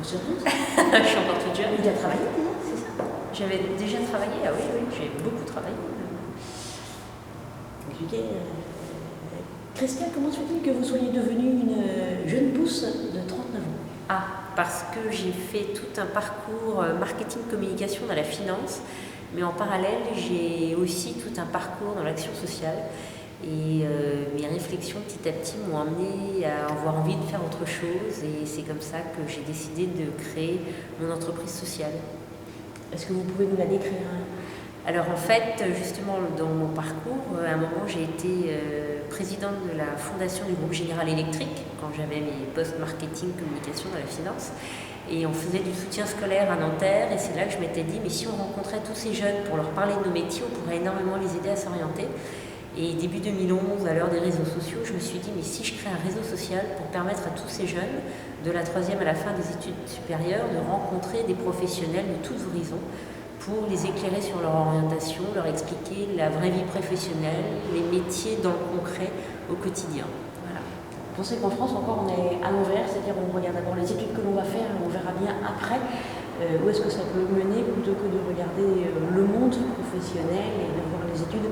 sérieuse? Je suis encore toute jeune. Vous avez travaillé déjà, c'est ça? J'avais déjà travaillé, ah oui, j'ai beaucoup travaillé. Christelle, comment se fait-il que vous soyez devenue une jeune pousse de 39 ans? Ah, parce que j'ai fait tout un parcours marketing communication dans la finance, mais en parallèle, j'ai aussi tout un parcours dans l'action sociale. Et mes réflexions petit à petit m'ont amené à avoir envie de faire autre chose, et c'est comme ça que j'ai décidé de créer mon entreprise sociale. Est-ce que vous pouvez nous la décrire? Alors en fait, justement, dans mon parcours, à un moment, j'ai été présidente de la fondation du groupe Général Electric, quand j'avais mes postes marketing, communication dans la finance. Et on faisait du soutien scolaire à Nanterre, et c'est là que je m'étais dit, mais si on rencontrait tous ces jeunes pour leur parler de nos métiers, on pourrait énormément les aider à s'orienter. Et début 2011, à l'heure des réseaux sociaux, je me suis dit, mais si je crée un réseau social pour permettre à tous ces jeunes, de la 3e à la fin des études supérieures, de rencontrer des professionnels de tous horizons, pour les éclairer sur leur orientation, leur expliquer la vraie vie professionnelle, les métiers dans le concret au quotidien. Voilà. Vous pensez qu'en France encore on est à l'envers, c'est-à-dire on regarde d'abord les études que l'on va faire et on verra bien après où est-ce que ça peut mener, plutôt que de regarder le monde professionnel et de voir les études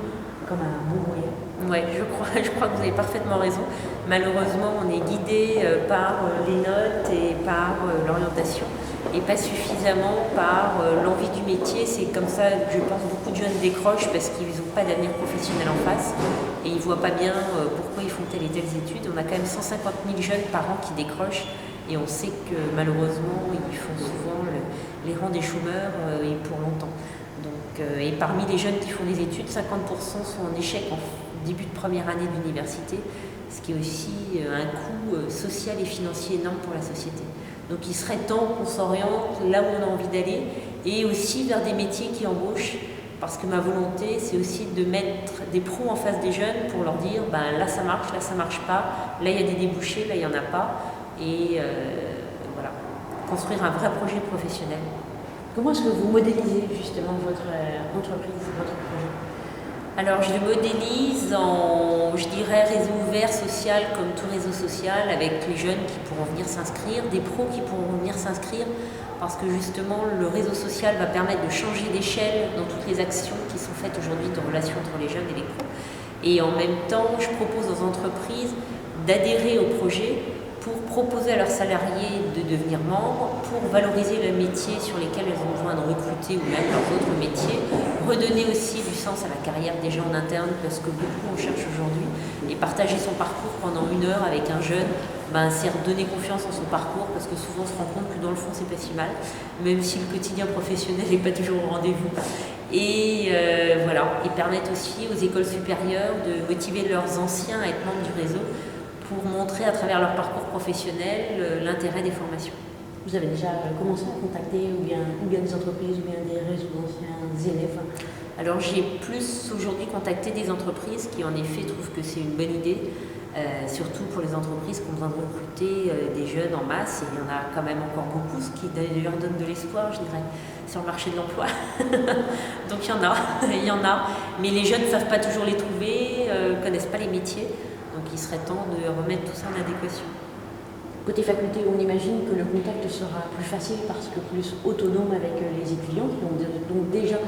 comme un bon moyen? Oui, je crois que vous avez parfaitement raison. Malheureusement, on est guidé par les notes et par l'orientation, et pas suffisamment par l'envie du métier. C'est comme ça que je pense beaucoup de jeunes décrochent, parce qu'ils n'ont pas d'avenir professionnel en face et ils ne voient pas bien pourquoi ils font telles et telles études. On a quand même 150 000 jeunes par an qui décrochent, et on sait que malheureusement ils font souvent les rangs des chômeurs et pour longtemps. Donc, et parmi les jeunes qui font des études, 50% sont en échec en début de première année d'université, ce qui est aussi un coût social et financier énorme pour la société. Donc il serait temps qu'on s'oriente là où on a envie d'aller, et aussi vers des métiers qui embauchent, parce que ma volonté, c'est aussi de mettre des pros en face des jeunes pour leur dire, ben, là ça marche pas, là il y a des débouchés, là il n'y en a pas, et voilà, construire un vrai projet professionnel. Comment est-ce que vous modélisez justement votre entreprise, votre projet? Alors je le modélise en, je dirais, réseau ouvert social, comme tout réseau social, avec les jeunes qui pourront venir s'inscrire, des pros qui pourront venir s'inscrire, parce que justement le réseau social va permettre de changer d'échelle dans toutes les actions qui sont faites aujourd'hui de relations entre les jeunes et les pros. Et en même temps, je propose aux entreprises d'adhérer au projet pour proposer à leurs salariés de devenir membres, pour valoriser le métier sur lesquels elles ont besoin de recruter, ou même leurs autres métiers, redonner aussi du sens à la carrière des gens en interne, parce que beaucoup on cherche aujourd'hui, et partager son parcours pendant 1 heure avec un jeune, ben, c'est redonner confiance en son parcours, parce que souvent on se rend compte que dans le fond c'est pas si mal, même si le quotidien professionnel n'est pas toujours au rendez-vous. Et voilà, et permettre aussi aux écoles supérieures de motiver leurs anciens à être membres du réseau, pour montrer à travers leur parcours professionnel l'intérêt des formations. Vous avez déjà commencé à contacter ou bien des entreprises ou bien des réseaux d'anciens élèves? Alors j'ai plus aujourd'hui contacté des entreprises qui en effet trouvent que c'est une bonne idée, surtout pour les entreprises qui ont besoin de recruter des jeunes en masse, et il y en a quand même encore beaucoup, ce qui leur donne de l'espoir, je dirais, sur le marché de l'emploi. Donc il y en a, mais les jeunes ne savent pas toujours les trouver, ne connaissent pas les métiers. Donc il serait temps de remettre tout ça en adéquation. Côté faculté, on imagine que le contact sera plus facile parce que plus autonome avec les étudiants qui ont donc déjà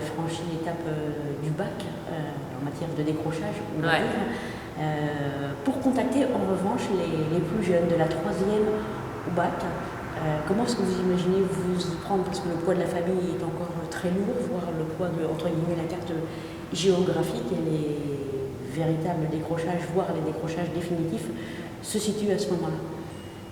franchi l'étape du bac en matière de décrochage. Ouais. Pour contacter en revanche les plus jeunes de la 3e au bac, comment est-ce que vous imaginez vous y prendre, parce que le poids de la famille est encore très lourd, voire le poids de, entre guillemets, la carte géographique et les véritables décrochages, voire les décrochages définitifs, se situent à ce moment-là?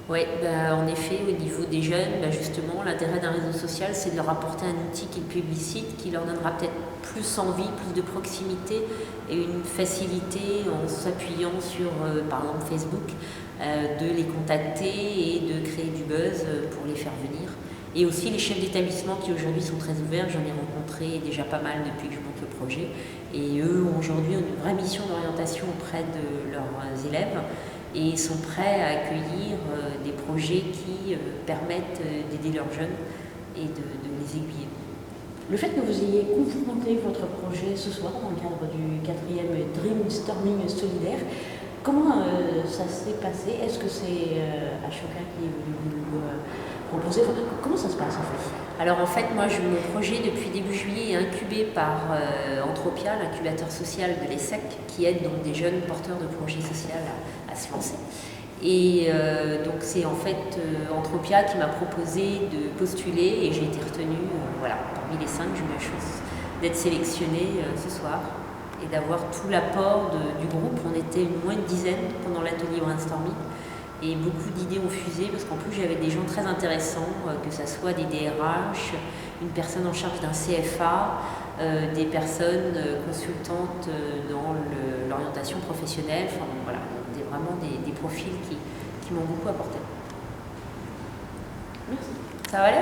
Oui, en effet, au niveau des jeunes, justement, l'intérêt d'un réseau social, c'est de leur apporter un outil qu'ils publicitent, qui leur donnera peut-être plus envie, plus de proximité et une facilité en s'appuyant sur, par exemple, Facebook, de les contacter et de créer du buzz pour les faire venir. Et aussi les chefs d'établissement qui aujourd'hui sont très ouverts, j'en ai rencontré déjà pas mal depuis que je monte le projet, et eux ont aujourd'hui une vraie mission d'orientation auprès de leurs élèves, et sont prêts à accueillir des projets qui permettent d'aider leurs jeunes et de les aiguiller. Le fait que vous ayez confronté votre projet ce soir dans le cadre du 4e Dreamstorming solidaire, comment ça s'est passé? Est-ce que c'est Ashoka qui est venu vous proposez. Enfin, comment ça se passe en fait? Alors en fait, moi, mon projet depuis début juillet est incubé par Anthropia, l'incubateur social de l'ESSEC, qui aide donc des jeunes porteurs de projets sociaux à se lancer. Et donc c'est en fait Anthropia qui m'a proposé de postuler et j'ai été retenue voilà, parmi les 5. J'ai eu la chance d'être sélectionnée ce soir et d'avoir tout l'apport du groupe. On était moins de dizaine pendant l'atelier brainstorming et beaucoup d'idées ont fusé parce qu'en plus j'avais des gens très intéressants, que ce soit des DRH, une personne en charge d'un CFA, des personnes consultantes dans l'orientation professionnelle. Enfin, voilà, vraiment des profils qui m'ont beaucoup apporté. Merci. Ça va aller ?